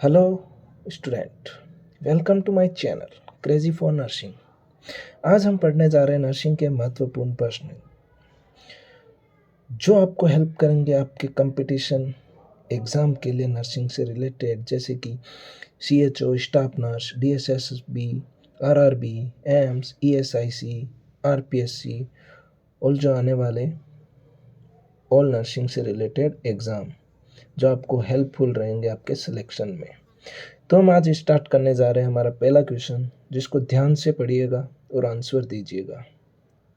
Hello student, welcome to my channel crazy for nursing. आज हम पढ़ने जा रहे हैं नर्सिंग के महत्वपूर्ण प्रश्न जो आपको हेल्प करेंगे आपके कंपटीशन एग्ज़ाम के लिए नर्सिंग से रिलेटेड, जैसे कि CHO, staff nurse, DSSB, RRB, AIIMS, ESIC, RPSC और जो आने वाले ऑल नर्सिंग से रिलेटेड एग्ज़ाम जो आपको हेल्पफुल रहेंगे आपके सिलेक्शन में। तो हम आज स्टार्ट करने जा रहे हैं हमारा पहला क्वेश्चन, जिसको ध्यान से पढ़िएगा और आंसर दीजिएगा,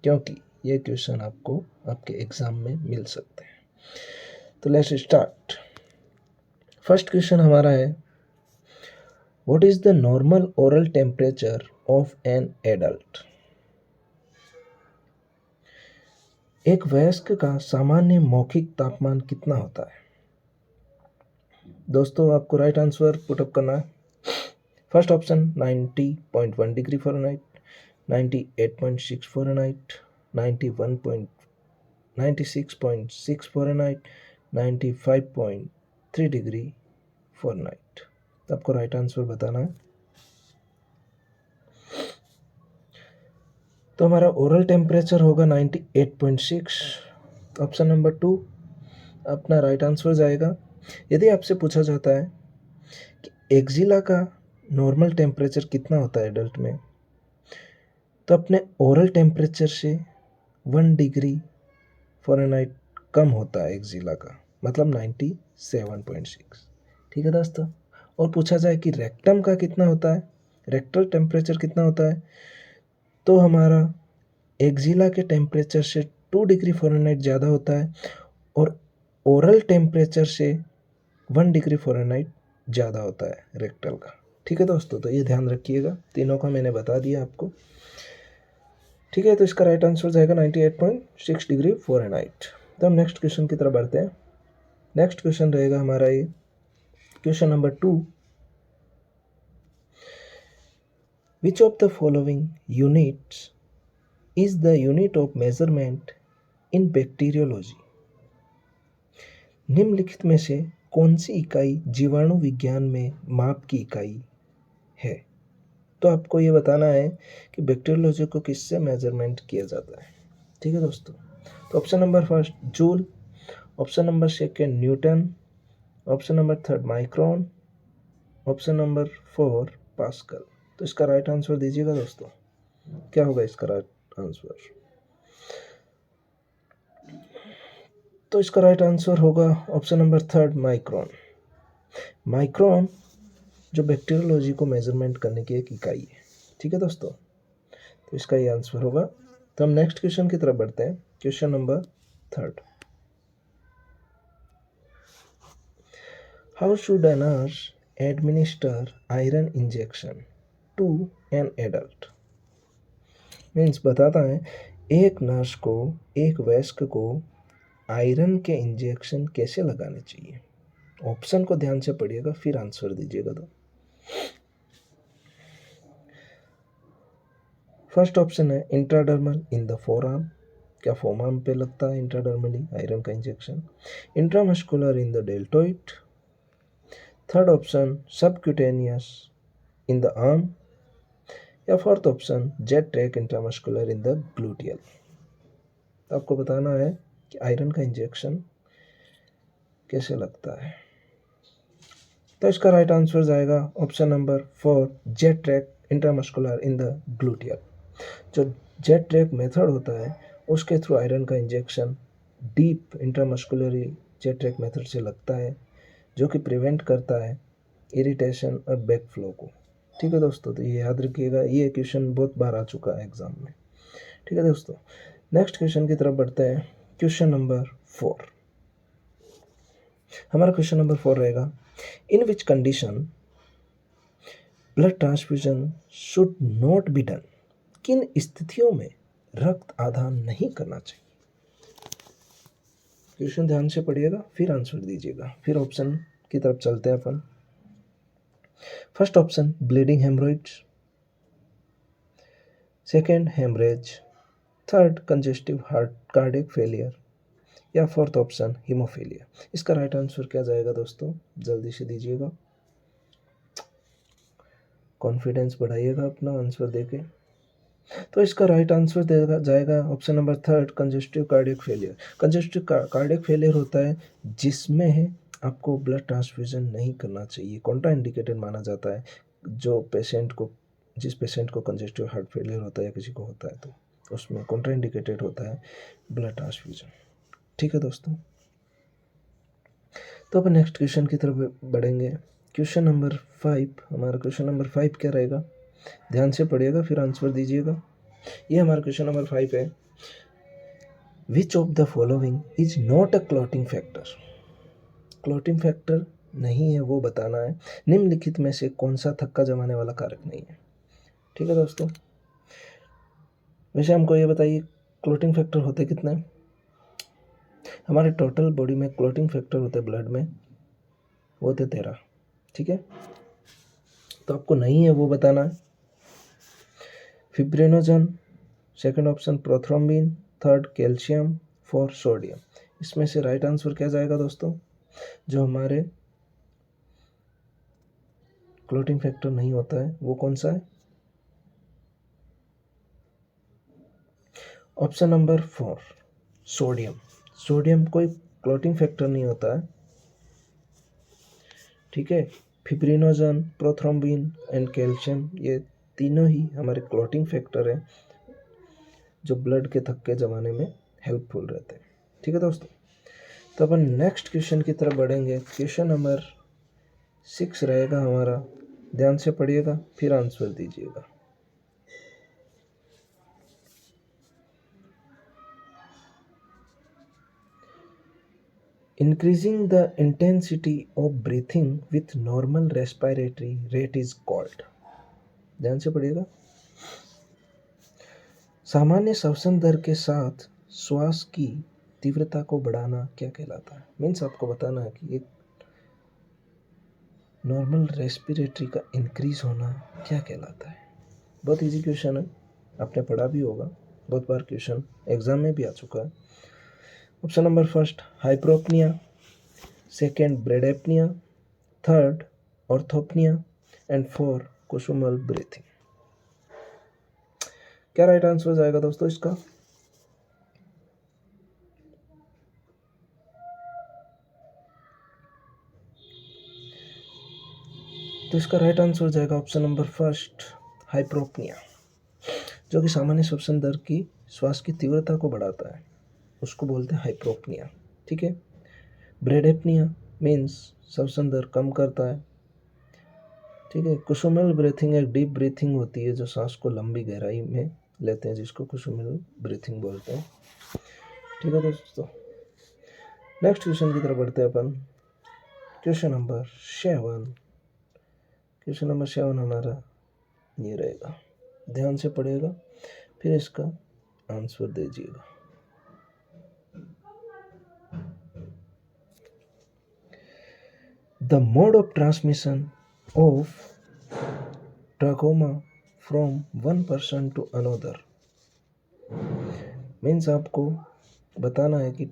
क्योंकि ये क्वेश्चन आपको आपके एग्ज़ाम में मिल सकते हैं। तो लेट्स स्टार्ट। फर्स्ट क्वेश्चन हमारा है, what is the normal oral temperature of an adult? एक वयस्क का सामान्य मौखिक तापमान कितना होता है? दोस्तों, आपको राइट आंसर पुटअप करना है। First option 90.1 degree Fahrenheit, 98.6 Fahrenheit, 96.6 Fahrenheit, 95.3 degree Fahrenheit. आपको राइट आंसर बताना है। तो हमारा ओरल टेम्परेचर होगा 98.6। ऑप्शन नंबर 2 अपना राइट आंसर जाएगा। यदि आपसे पूछा जाता है कि एक्जिला का नॉर्मल टेम्परेचर कितना होता है एडल्ट में, तो अपने ओरल टेम्परेचर से 1 डिग्री फ़ारेनहाइट कम होता है एक्जिला का, मतलब 97.6। ठीक है दोस्तों। और पूछा जाए कि रेक्टम का कितना होता है, रेक्टल टेम्परेचर कितना होता है, तो हमारा एक्जिला के टेम्परेचर से 2 डिग्री फ़ारेनहाइट ज़्यादा होता है और ओरल टेम्परेचर से 1 डिग्री फ़ारेनहाइट ज़्यादा होता है रेक्टल का। ठीक है दोस्तों, तो ये ध्यान रखिएगा, तीनों का मैंने बता दिया आपको। ठीक है, तो इसका राइट आंसर जाएगा 98.6 डिग्री फ़ारेनहाइट। तो हम नेक्स्ट क्वेश्चन की तरफ बढ़ते हैं। नेक्स्ट क्वेश्चन रहेगा हमारा ये question number 2, which of the following units is the unit of measurement in bacteriology? निम्नलिखित में से कौन सी इकाई जीवाणु विज्ञान में माप की इकाई है? तो आपको ये बताना है कि बैक्टीरियोलॉजी को किससे मेजरमेंट किया जाता है। ठीक है दोस्तों। तो option number first joule, option number second Newton, option number third micron, option number 4 pascal. तो इसका राइट आंसर दीजिएगा दोस्तों, क्या होगा इसका राइट आंसर? तो इसका राइट आंसर होगा option number third micron. Micron जो बैक्टीरियोलॉजी को मेजरमेंट करने की एक इकाई है। ठीक है दोस्तों, तो इसका ये आंसर होगा। तो हम नेक्स्ट क्वेश्चन की तरफ बढ़ते हैं। Question number 3, how should a nurse administer iron injection to an adult? Means बताता है एक नर्स को, एक वयस्क को आयरन के इंजेक्शन कैसे लगाने चाहिए। ऑप्शन को ध्यान से पढ़िएगा, फिर आंसर दीजिएगा। तो फर्स्ट ऑप्शन है इंट्राडर्मल इन द फोरआर्म, क्या फोरआर्म पे लगता है इंट्राडर्मली आयरन का injection. Intramuscular in the deltoid. Third option subcutaneous in the arm, या fourth option jet track intramuscular in the gluteal. तो आपको बताना है कि आयरन का इंजेक्शन कैसे लगता है। तो इसका राइट आंसर जाएगा option number 4 jet track intramuscular in the gluteal. जो जेट ट्रैक मेथड होता है उसके थ्रू आयरन का injection deep intramuscularly jet track method से लगता है, जो कि प्रिवेंट करता है इरिटेशन और बैक फ्लो को। ठीक है दोस्तों, तो ये याद रखिएगा, ये क्वेश्चन बहुत बार आ चुका है एग्जाम में। ठीक है दोस्तों, नेक्स्ट क्वेश्चन की तरफ बढ़ते हैं। क्वेश्चन नंबर 4, हमारा क्वेश्चन नंबर 4 रहेगा, in which condition blood transfusion should not be done? किन स्थितियों में रक्त आदान नहीं करना चाहिए? क्वेश्चन ध्यान से पढ़िएगा, फिर आंसर दीजिएगा। फिर ऑप्शन की तरफ चलते हैं अपन। First option bleeding haemorrhoids, second haemorrhage, third congestive heart cardiac failure, या फोर्थ ऑप्शन हीमोफीलिया। इसका राइट आंसर क्या जाएगा दोस्तों, जल्दी से दीजिएगा। कॉन्फिडेंस बढ़ाइएगा अपना आंसर देके। तो इसका राइट आंसर देगा जाएगा option number third, congestive cardiac failure. Congestive cardiac failure होता है जिसमें आपको ब्लड ट्रांसफ्यूजन नहीं करना चाहिए, कॉन्ट्रा इंडिकेटेड माना जाता है। जिस पेशेंट को कंजेस्टिव हार्ट फेलियर होता है या किसी को होता है तो उसमें कॉन्ट्रा इंडिकेटेड होता है ब्लड ट्रांसफ्यूजन। ठीक है दोस्तों, तो अपन नेक्स्ट क्वेश्चन की तरफ बढ़ेंगे। क्वेश्चन नंबर 5, हमारा क्वेश्चन नंबर 5 क्या रहेगा, ध्यान से पढ़िएगा फिर आंसर दीजिएगा। ये हमारा क्वेश्चन नंबर 5 है, which of the following is not a clotting factor. Clotting factor नहीं है वो बताना है। निम्नलिखित में से कौन सा थक्का जमाने वाला कारक नहीं है। ठीक है दोस्तों, वैसे हमको ये बताइए क्लॉटिंग फैक्टर होते कितने। हमारे टोटल बॉडी में क्लॉटिंग फैक्टर होते ब्लड में वो होते 13। ठीक है, तो आपको नहीं है वो बताना है। Fibrinogen, second option prothrombin, third calcium, fourth sodium. इसमें से राइट आंसर क्या जाएगा दोस्तों, जो हमारे क्लॉटिंग फैक्टर नहीं होता है वो कौन सा है। Option number 4 sodium. सोडियम कोई क्लॉटिंग फैक्टर नहीं होता है। ठीक है, फिब्रिनोजन, प्रोथ्रोम्बिन एंड कैल्शियम ये तीनों ही हमारे क्लॉटिंग फैक्टर हैं जो ब्लड के थक्के जमाने में हेल्पफुल रहते हैं। ठीक है दोस्तों, तो अपन नेक्स्ट क्वेश्चन की तरफ बढ़ेंगे। क्वेश्चन नंबर 6 रहेगा हमारा, ध्यान से पढ़िएगा फिर आंसर दीजिएगा। Increasing the intensity of breathing with normal respiratory rate is called. ध्यान से पढ़िएगा। सामान्य श्वसन दर के साथ श्वास की तीव्रता को बढ़ाना क्या कहलाता है। मीन्स आपको बताना है कि एक नॉर्मल रेस्पिरेटरी का इंक्रीज होना क्या कहलाता है। बहुत इजी क्वेश्चन है, आपने पढ़ा भी होगा, बहुत बार क्वेश्चन एग्जाम में भी आ चुका है। Option number first hyperpnoea, second bradypnoea, third orthopnoea and four Kussmaul breathing. क्या राइट आंसर जाएगा दोस्तों इसका। तो इसका राइट आंसर जाएगा ऑप्शन नंबर फर्स्ट हाइप्रोपनिया, जो कि सामान्य श्वसन दर की श्वास की तीव्रता को बढ़ाता है, उसको बोलते हैं हाइप्रोपनिया। ठीक है, ब्रेडेपनिया मीन्स श्वसन दर कम करता है। ठीक है, कुसुमल ब्रीथिंग एक डीप ब्रीथिंग होती है जो सांस को लंबी गहराई में लेते हैं, जिसको कुसुमल ब्रीथिंग बोलते हैं। ठीक है दोस्तों, नेक्स्ट क्वेश्चन की तरफ बढ़ते हैं अपन। क्वेश्चन नंबर 7, क्वेश्चन नंबर 7 हमारा ये रहेगा, ध्यान से पढ़िएगा फिर इसका आंसर दीजिएगा। The mode of transmission of trachoma from one person to another. Means आपको बताना है कि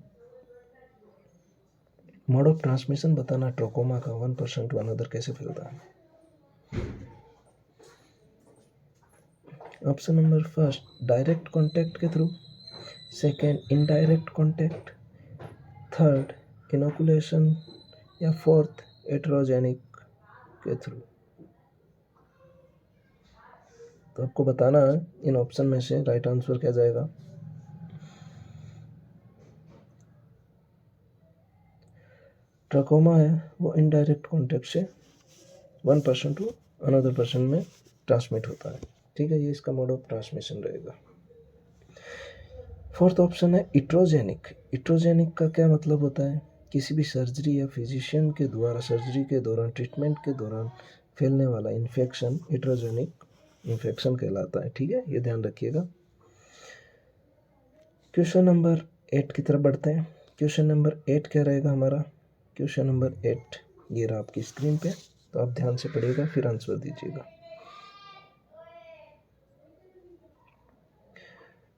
मोड ऑफ ट्रांसमिशन बताना ट्रकोमा का वन पर्सन टू अनदर कैसे फैलता है। Option number first direct contact के through, second indirect contact, third inoculation या फोर्थ एट्रोजेनिक के थ्रू। तो आपको बताना है इन ऑप्शन में से राइट आंसर क्या जाएगा। ट्रकोमा है वो इनडायरेक्ट कॉन्टैक्ट से one person to another person में ट्रांसमिट होता है। ठीक है, ये इसका मोड ऑफ ट्रांसमिशन रहेगा। फोर्थ ऑप्शन है इट्रोजेनिक। इट्रोजेनिक का क्या मतलब होता है, किसी भी सर्जरी या फिजिशियन के द्वारा सर्जरी के दौरान ट्रीटमेंट के दौरान फैलने वाला इन्फेक्शन इट्रोजेनिक इन्फेक्शन कहलाता है। ठीक है, ये ध्यान रखिएगा। क्वेश्चन नंबर 8 की तरफ बढ़ते हैं। क्वेश्चन नंबर 8 क्या रहेगा हमारा, क्वेश्चन नंबर 8 ये रहा आपकी स्क्रीन पे, तो आप ध्यान से पढ़िएगा फिर आंसर दीजिएगा।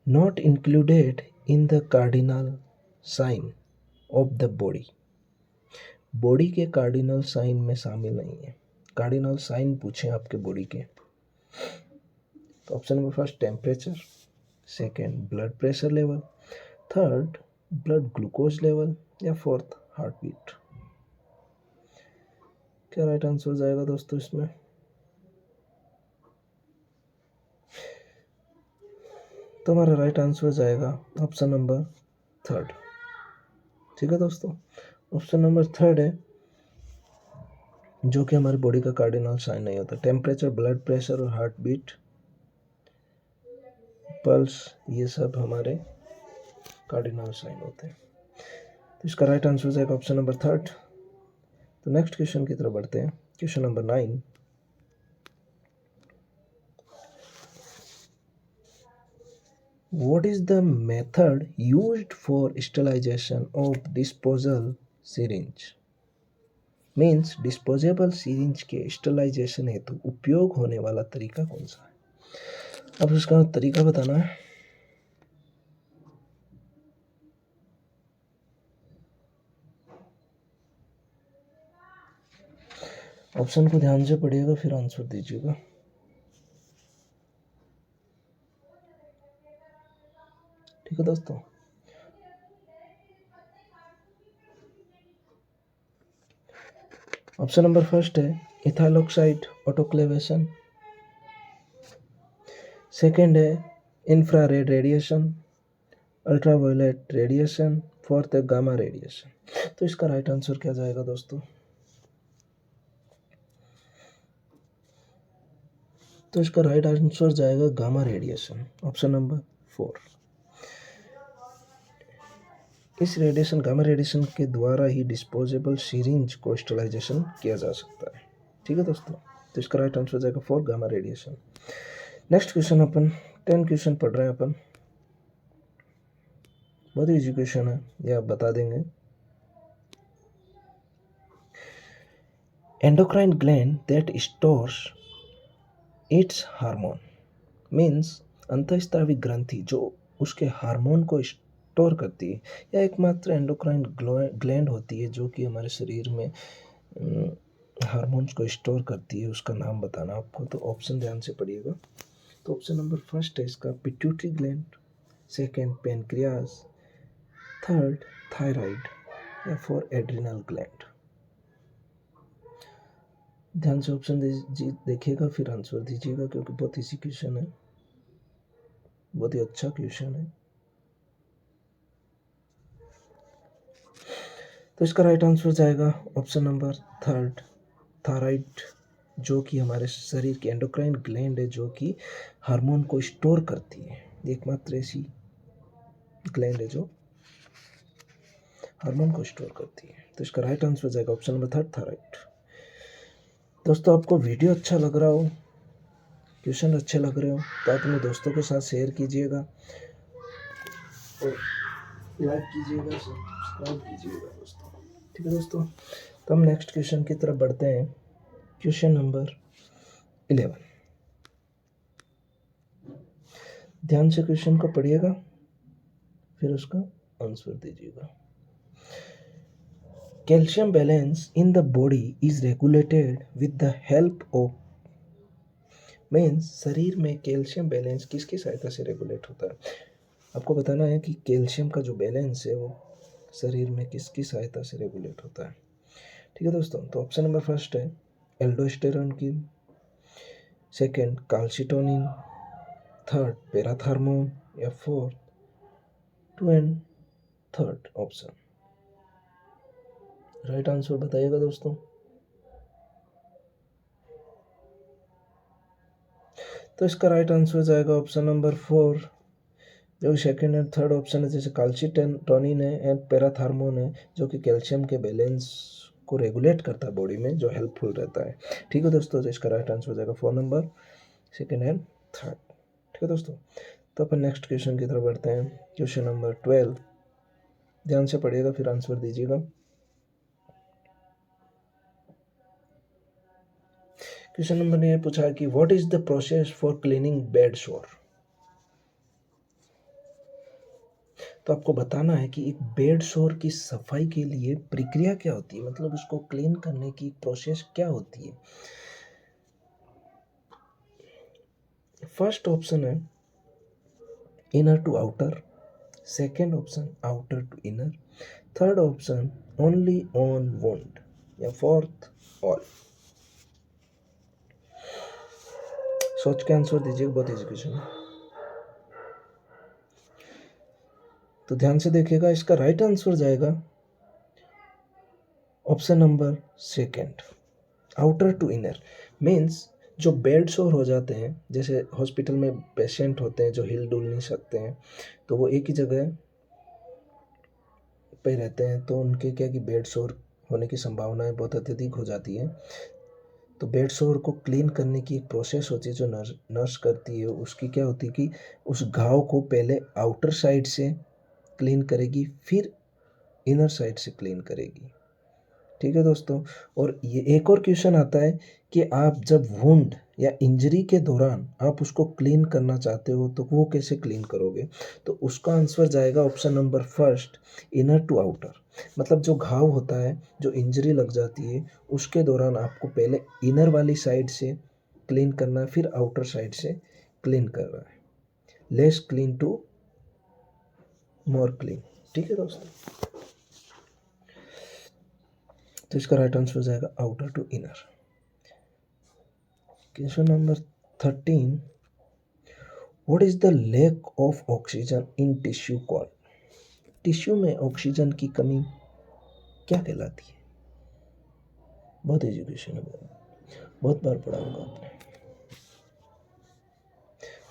Not included in the cardinal sign of the body. Body के कार्डिनल साइन में शामिल नहीं है। कार्डिनल साइन पूछे आपके बॉडी के, तो option number first temperature, second blood pressure level, third blood glucose level, या फोर्थ हार्ट बीट। क्या राइट आंसर जाएगा दोस्तों इसमें? तो हमारा राइट आंसर जाएगा ऑप्शन नंबर थर्ड। ठीक है दोस्तों, ऑप्शन नंबर थर्ड है जो कि हमारी बॉडी का कार्डिनल साइन नहीं होता। टेम्परेचर, ब्लड प्रेशर और हार्ट बीट, पल्स, ये सब हमारे कार्डिनल साइन होते हैं। तो इसका राइट आंसर हो जाएगा ऑप्शन नंबर थर्ड। तो नेक्स्ट क्वेश्चन की तरफ बढ़ते हैं। Question number 9, what is the method used for sterilization of disposable syringe? Means disposable syringe के स्टेरिलाइजेशन हेतु उपयोग होने वाला तरीका कौन सा है? अब उसका तरीका बताना है। ऑप्शन को ध्यान से पढ़िएगा फिर आंसर दीजिएगा। ठीक है दोस्तों, ऑप्शन नंबर फर्स्ट है इथाइल ऑक्साइड ऑटोक्लेवेशन, सेकेंड है infrared radiation, ultraviolet radiation, fourth है गामा रेडिएशन। तो इसका राइट आंसर क्या जाएगा दोस्तों? तो इसका राइट आंसर जाएगा गामा रेडिएशन, ऑप्शन नंबर 4। इस रेडिएशन, गामा रेडिएशन के द्वारा ही डिस्पोजेबल सिरिंज को स्टेरिलाइजेशन किया जा सकता है। ठीक है दोस्तों, तो इसका राइट आंसर जाएगा 4, गामा रेडिएशन। नेक्स्ट क्वेश्चन, अपन 10 क्वेश्चन पढ़ रहे हैं अपन। बहुत ही इजी क्वेश्चन है, ये आप बता देंगे। Endocrine gland that stores its hormone, means अंतःस्रावी ग्रंथि जो उसके हार्मोन को स्टोर करती है, या एकमात्र एंडोक्राइन ग्लैंड होती है जो कि हमारे शरीर में हार्मोन्स को स्टोर करती है, उसका नाम बताना आपको। तो ऑप्शन ध्यान से पढ़िएगा। तो ऑप्शन नंबर फर्स्ट है इसका pituitary gland, second pancreas, third thyroid, या फोर्थ एड्रिनल ग्लैंड। ध्यान से ऑप्शन देखिएगा फिर आंसर दीजिएगा, क्योंकि बहुत इजी क्वेश्चन है, बहुत ही अच्छा क्वेश्चन है। तो इसका राइट आंसर जाएगा ऑप्शन नंबर थर्ड, थायराइड, जो कि हमारे शरीर की एंडोक्राइन ग्लैंड है जो कि हार्मोन को स्टोर करती है, एकमात्र ऐसी ग्लैंड है जो हार्मोन को स्टोर करती है। तो इसका राइट आंसर जाएगा ऑप्शन नंबर थर्ड, थायराइड। दोस्तों, आपको वीडियो अच्छा लग रहा हो, क्वेश्चन अच्छे लग रहे हो, तो अपने दोस्तों के साथ शेयर कीजिएगा और लाइक कीजिएगा, सब्सक्राइब कीजिएगा दोस्तों। ठीक है दोस्तों, तो हम नेक्स्ट क्वेश्चन की तरफ बढ़ते हैं। क्वेश्चन नंबर 11, ध्यान से क्वेश्चन को पढ़िएगा फिर उसका आंसर दीजिएगा। Calcium balance in the body is regulated with the help of, means शरीर में कैल्शियम बैलेंस किसकी सहायता से रेगुलेट होता है? आपको बताना है कि कैल्शियम का जो बैलेंस है वो शरीर में किसकी सहायता से रेगुलेट होता है। ठीक है दोस्तों, तो ऑप्शन नंबर फर्स्ट है एल्डोस्टेरोन की, सेकेंड कैल्सिटोनिन, थर्ड पैराथार्मोन, या fourth 2 and third option. Right answer बताइएगा दोस्तों। तो इसका राइट आंसर जाएगा ऑप्शन नंबर 4, जो सेकेंड एंड थर्ड ऑप्शन है, जैसे कैल्सिटोनिन है एंड पैराथार्मोन है, जो कि कैल्शियम के बैलेंस को रेगुलेट करता है बॉडी में, जो हेल्पफुल रहता है। ठीक है दोस्तों, तो इसका राइट आंसर हो जाएगा 4 नंबर, सेकेंड एंड थर्ड। ठीक है दोस्तों, तो अपन नेक्स्ट क्वेश्चन की तरफ बढ़ते हैं। क्वेश्चन नंबर 12, ध्यान से पढ़िएगा फिर आंसर दीजिएगा। क्वेश्चन नंबर ने पूछा कि what is the process for cleaning bed शोर। तो आपको बताना है कि एक बेड शोर की सफाई के लिए प्रक्रिया क्या होती है, मतलब उसको क्लीन करने की प्रोसेस क्या होती है। फर्स्ट ऑप्शन है inner to outer, second option outer to inner, third option only on wound, या फोर्थ ऑल। सोच के आंसर दीजिएगा, बहुत इजी क्वेश्चन है। तो ध्यान से देखिएगा, इसका राइट आंसर जाएगा option number second, outer to inner. Means जो बेड सोर हो जाते हैं, जैसे हॉस्पिटल में पेशेंट होते हैं जो हिल डुल नहीं सकते हैं, तो वो एक ही जगह पे रहते हैं, तो उनके क्या कि बेड सोर होने की संभावनाएं बहुत अत्यधिक हो जाती है। तो बेड सोर को क्लीन करने की एक प्रोसेस होती है जो नर्स करती है। उसकी क्या होती है कि उस घाव को पहले आउटर साइड से क्लीन करेगी, फिर इनर साइड से क्लीन करेगी। ठीक है दोस्तों। और ये एक और क्वेश्चन आता है कि आप जब वुंड या इंजरी के दौरान आप उसको क्लीन करना चाहते हो तो वो कैसे क्लीन करोगे? तो उसका आंसर जाएगा option number first, inner to outer. मतलब जो घाव होता है, जो इंजरी लग जाती है, उसके दौरान आपको पहले इनर वाली साइड से क्लीन करना है, फिर आउटर साइड से क्लीन करना है। Less clean to more clean. ठीक है दोस्तों। तो इसका राइट आंसर हो जाएगा outer to inner. Question number 13, what is the lack of oxygen in tissue called? Tissue में ऑक्सीजन की कमी क्या कहलाती है? बहुत इजी क्वेश्चन है, बहुत बार पढ़ा होगा आपने।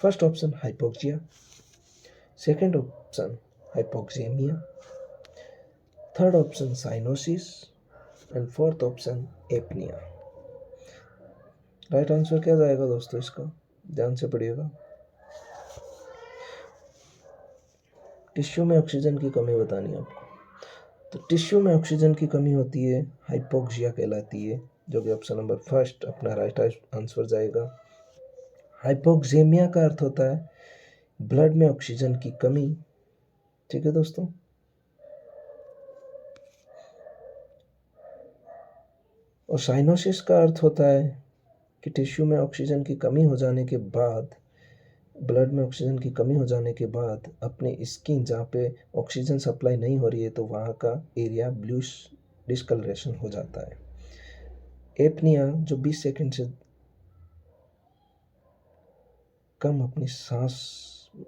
First option hypoxia, second option hypoxaemia, third option cyanosis and fourth option apnoea. Right answer क्या जाएगा दोस्तों इसका? ध्यान से पढ़िएगा। टिश्यू में ऑक्सीजन की कमी बतानी है आपको। तो टिश्यू में ऑक्सीजन की कमी होती है, हाइपोक्सिया कहलाती है, जो कि ऑप्शन नंबर फर्स्ट अपना राइट आंसर जाएगा। हाइपोक्सेमिया का अर्थ होता है ब्लड में ऑक्सीजन की कमी। ठीक है दोस्तों। और साइनोसिस का अर्थ होता है कि टिश्यू में ऑक्सीजन की कमी हो जाने के बाद, ब्लड में ऑक्सीजन की कमी हो जाने के बाद अपनी स्किन जहाँ पे ऑक्सीजन सप्लाई नहीं हो रही है तो वहाँ का एरिया ब्लूइश डिस्कलरेशन हो जाता है। एपनिया जो 20 सेकंड से कम अपनी सांस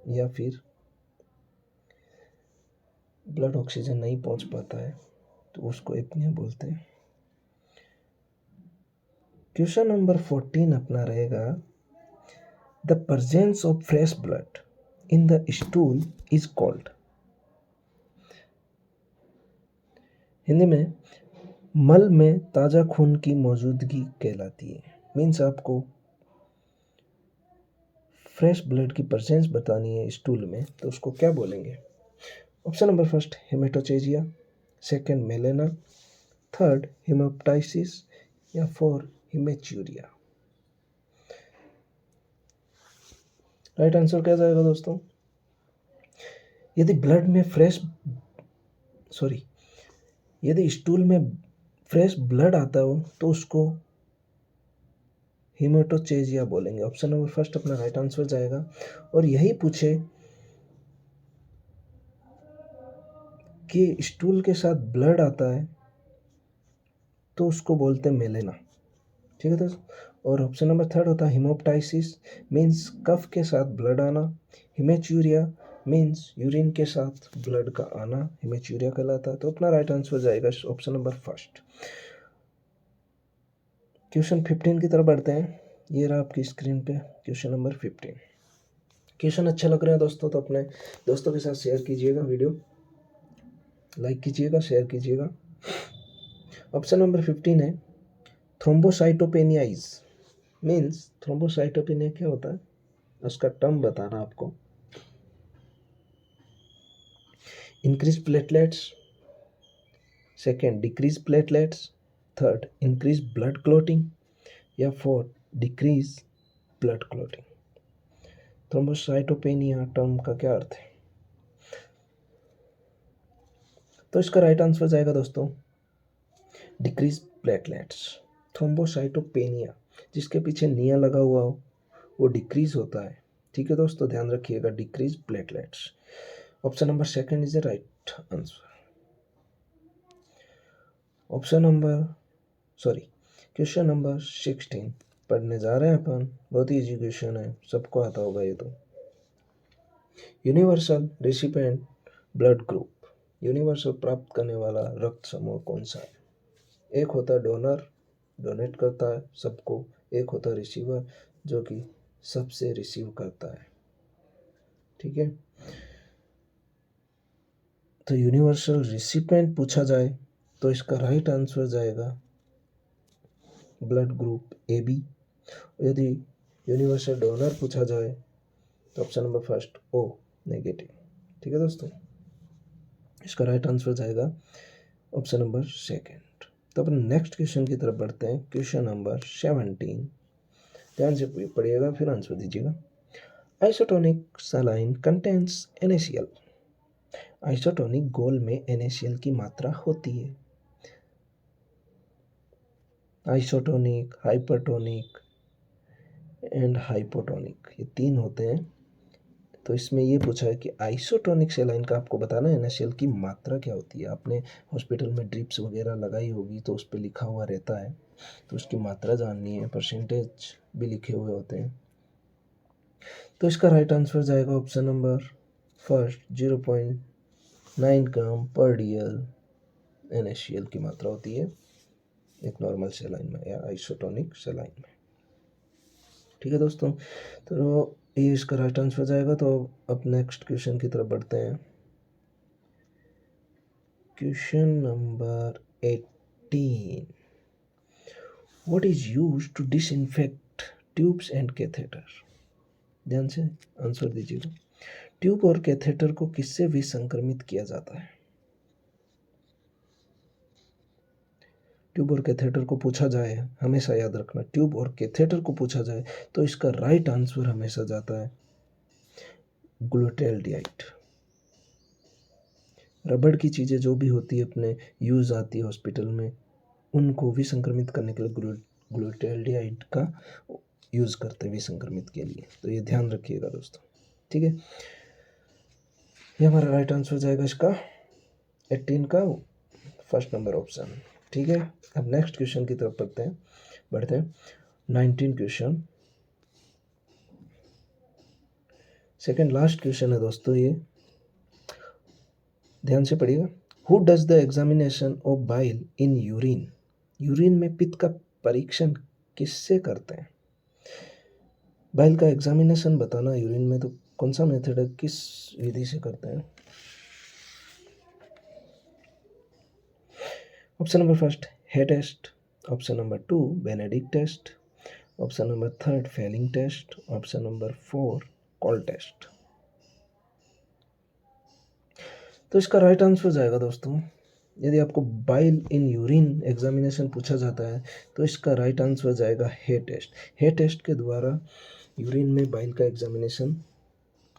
या फिर ब्लड ऑक्सीजन नहीं पहुँच पाता है तो उसको एपनिया बोलते हैं। क्वेश्चन नंबर 14 अपना रहेगा, the presence of fresh blood in the stool is called. Hindi में मल में ताज़ा खून की मौजूदगी कहलाती है। मीन्स आपको फ्रेश ब्लड की प्रेजेंस बतानी है स्टूल में, तो उसको क्या बोलेंगे? Option number first haematochezia, second melaena, third haemoptysis, या फोर हिमेच्यूरिया। राइट आंसर क्या जाएगा दोस्तों? यदि ब्लड में यदि स्टूल में फ्रेश ब्लड आता हो तो उसको हेमेटोचेजिया बोलेंगे। ऑप्शन नंबर फर्स्ट अपना राइट आंसर जाएगा। और यही पूछे कि स्टूल के साथ ब्लड आता है तो उसको बोलते हैं मेलेना। ठीक है दोस्तों। और ऑप्शन नंबर थर्ड होता है हिमोप्टाइसिस, मीन्स कफ के साथ ब्लड आना। हिमेच्यूरिया मीन्स यूरिन के साथ ब्लड का आना, हिमेच्यूरिया कहलाता है। तो अपना राइट आंसर जाएगा ऑप्शन नंबर फर्स्ट। क्वेश्चन 15 की तरफ बढ़ते हैं। ये रहा आपकी स्क्रीन पे क्वेश्चन नंबर 15। क्वेश्चन अच्छा लग रहा है दोस्तों तो अपने दोस्तों के साथ शेयर कीजिएगा, वीडियो लाइक कीजिएगा, शेयर कीजिएगा। ऑप्शन नंबर 15 है थ्रोम्बोसाइटोपेनिया इज। मीन्स थ्रोम्बोसाइटोपेनिया क्या होता है उसका टर्म बताना आपको। Increase platelets, second decrease platelets, third increase blood clotting, या fourth decrease blood clotting. Thrombocytopenia term का क्या अर्थ है? तो इसका राइट आंसर जाएगा दोस्तों डिक्रीज प्लेटलेट्स। थ्रोम्बोसाइटोपेनिया जिसके पीछे निया लगा हुआ हो वो डिक्रीज होता है। ठीक है दोस्तों, ध्यान रखिएगा, decrease platelets. Option number second is the right answer. Question number 16 पढ़ने जा रहे हैं अपन। बहुत ही इजी क्वेश्चन है, सबको आता होगा ये तो। Universal recipient blood group, universal प्राप्त करने वाला रक्त समूह कौन सा है? एक होता है डोनर, डोनेट करता है सबको, एक होता है रिसीवर, जो कि सबसे रिसीव करता है। ठीक है, तो यूनिवर्सल रिसिपिएंट पूछा जाए तो इसका राइट आंसर जाएगा ब्लड ग्रुप ए बी। यदि यूनिवर्सल डोनर पूछा जाए तो option number first O negative. ठीक है दोस्तों, इसका राइट आंसर जाएगा ऑप्शन नंबर सेकंड। तो अपन नेक्स्ट क्वेश्चन की तरफ बढ़ते हैं। क्वेश्चन नंबर 17, ध्यान से पढ़िएगा फिर आंसर दीजिएगा। Isotonic saline contains NaCl। Isotonic घोल में NaCl की मात्रा होती है। आइसोटोनिक, हाइपरटोनिक एंड हाइपोटोनिक, ये तीन होते हैं। तो इसमें ये पूछा है कि आइसोटोनिक सेलाइन का आपको बताना है NaCl की मात्रा क्या होती है। आपने हॉस्पिटल में ड्रिप्स वगैरह लगाई होगी तो उस पर लिखा हुआ रहता है, तो उसकी मात्रा जाननी है, परसेंटेज भी लिखे हुए होते हैं। तो इसका राइट आंसर जाएगा ऑप्शन नंबर फर्स्ट, 0.9 ग्राम पर DL NaCl की मात्रा होती है एक नॉर्मल सेलाइन में या आइसोटोनिक सेलाइन में। ठीक है दोस्तों, तो ये इसका राइट आंसर जाएगा। तो अब नेक्स्ट क्वेश्चन की तरफ बढ़ते हैं। Question number 18, what is used to disinfect tubes and catheter? ध्यान से आंसर दीजिएगा। ट्यूब और कैथेटर को किससे विसंक्रमित किया जाता है? ट्यूब और कैथेटर को पूछा जाए, हमेशा याद रखना, ट्यूब और कैथेटर को पूछा जाए तो इसका राइट आंसर हमेशा जाता है ग्लूटाल्डिहाइड। रबड़ की चीज़ें जो भी होती है अपने यूज़ आती है हॉस्पिटल में, उनको विसंक्रमित करने के लिए ग्लूटाल्डिहाइड का यूज़ करते हैं विसंक्रमित के लिए। तो ये ध्यान रखिएगा दोस्तों। ठीक है, ये हमारा राइट आंसर जाएगा इसका 18 का फर्स्ट नंबर ऑप्शन। ठीक है, अब नेक्स्ट क्वेश्चन की तरफ बढ़ते हैं 19 क्वेश्चन, सेकंड लास्ट क्वेश्चन है दोस्तों ये, ध्यान से पढ़िएगा। Who does the examination of bile in urine? Urine में पित्त का परीक्षण किससे करते हैं? बाइल का एग्जामिनेशन बताना यूरिन में, तो कौन सा मेथड है, किस विधि से करते हैं? Option number first hay test, option number 2 Benedict test, option number 3 Fehling test, option number 4 call test. तो इसका राइट आंसर जाएगा दोस्तों, यदि आपको बाइल इन यूरिन एग्जामिनेशन पूछा जाता है तो इसका राइट आंसर जाएगा हे टेस्ट। हे टेस्ट के द्वारा यूरिन में बाइल का एग्जामिनेशन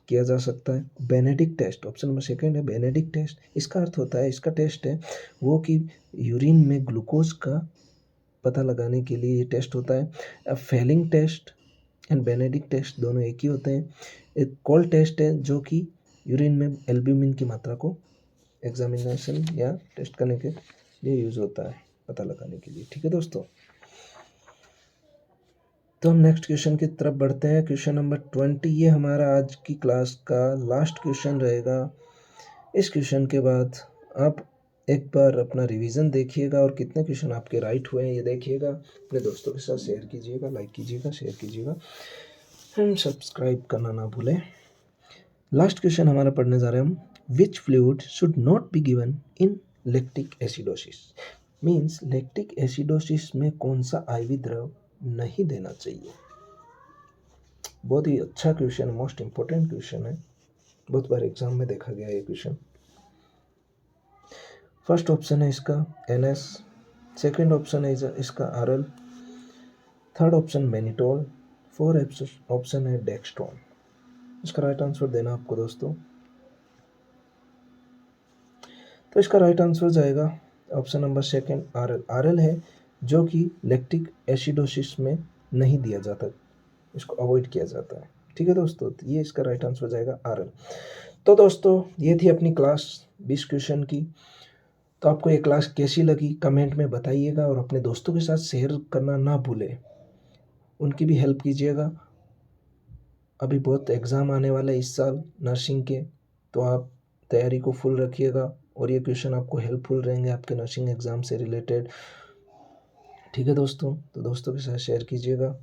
किया जा सकता है। Benedict test, option number second है बेनेडिक्ट टेस्ट, इसका अर्थ होता है, इसका टेस्ट है वो कि यूरिन में ग्लूकोज का पता लगाने के लिए ये टेस्ट होता है। अब Fehling test and Benedict test दोनों एक ही होते हैं। एक कॉल टेस्ट है जो कि यूरिन में एल्ब्यूमिन की मात्रा को एग्जामिनेशन या टेस्ट करने के लिए यूज़ होता है, पता लगाने के लिए। ठीक है दोस्तों, तो हम नेक्स्ट क्वेश्चन की तरफ बढ़ते हैं। क्वेश्चन नंबर 20, ये हमारा आज की क्लास का लास्ट क्वेश्चन रहेगा। इस क्वेश्चन के बाद आप एक बार अपना रिवीजन देखिएगा और कितने क्वेश्चन आपके राइट हुए हैं ये देखिएगा। अपने दोस्तों के साथ शेयर कीजिएगा, लाइक कीजिएगा, शेयर कीजिएगा एंड सब्सक्राइब करना ना भूलें। लास्ट क्वेश्चन हमारा पढ़ने जा रहे हैं हम, which fluid should not be given in lactic acidosis? Means lactic acidosis में कौन सा IV द्रव नहीं देना चाहिए? बहुत ही अच्छा क्वेश्चन, मोस्ट इम्पोर्टेंट क्वेश्चन है, बहुत बार एग्जाम में देखा गया ये क्वेश्चन। फर्स्ट ऑप्शन है इसका NS, सेकंड ऑप्शन है इसका RL, third option mannitol, fourth option है डेक्स्ट्रॉन। इसका राइट आंसर देना आपको दोस्तों। तो इसका राइट आंसर जाएगा option number second RL। RL है जो कि लैक्टिक एसिडोसिस में नहीं दिया जाता, इसको अवॉइड किया जाता है। ठीक है दोस्तों, तो ये इसका राइट आंसर हो जाएगा RL। तो दोस्तों ये थी अपनी क्लास 20 क्वेश्चन की। तो आपको ये क्लास कैसी लगी कमेंट में बताइएगा, और अपने दोस्तों के साथ शेयर करना ना भूलें, उनकी भी हेल्प कीजिएगा। अभी बहुत एग्ज़ाम आने वाले हैं इस साल नर्सिंग के, तो आप तैयारी को फुल रखिएगा, और ये क्वेश्चन आपको हेल्पफुल रहेंगे आपके नर्सिंग एग्ज़ाम से रिलेटेड। ठीक है दोस्तों, तो दोस्तों के साथ शेयर कीजिएगा।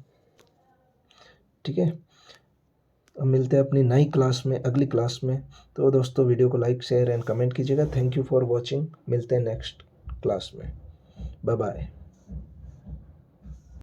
ठीक है, अब मिलते हैं अपनी नई क्लास में, अगली क्लास में। तो दोस्तों वीडियो को लाइक शेयर एंड कमेंट कीजिएगा। Thank you for watching. मिलते हैं नेक्स्ट क्लास में। Bye bye.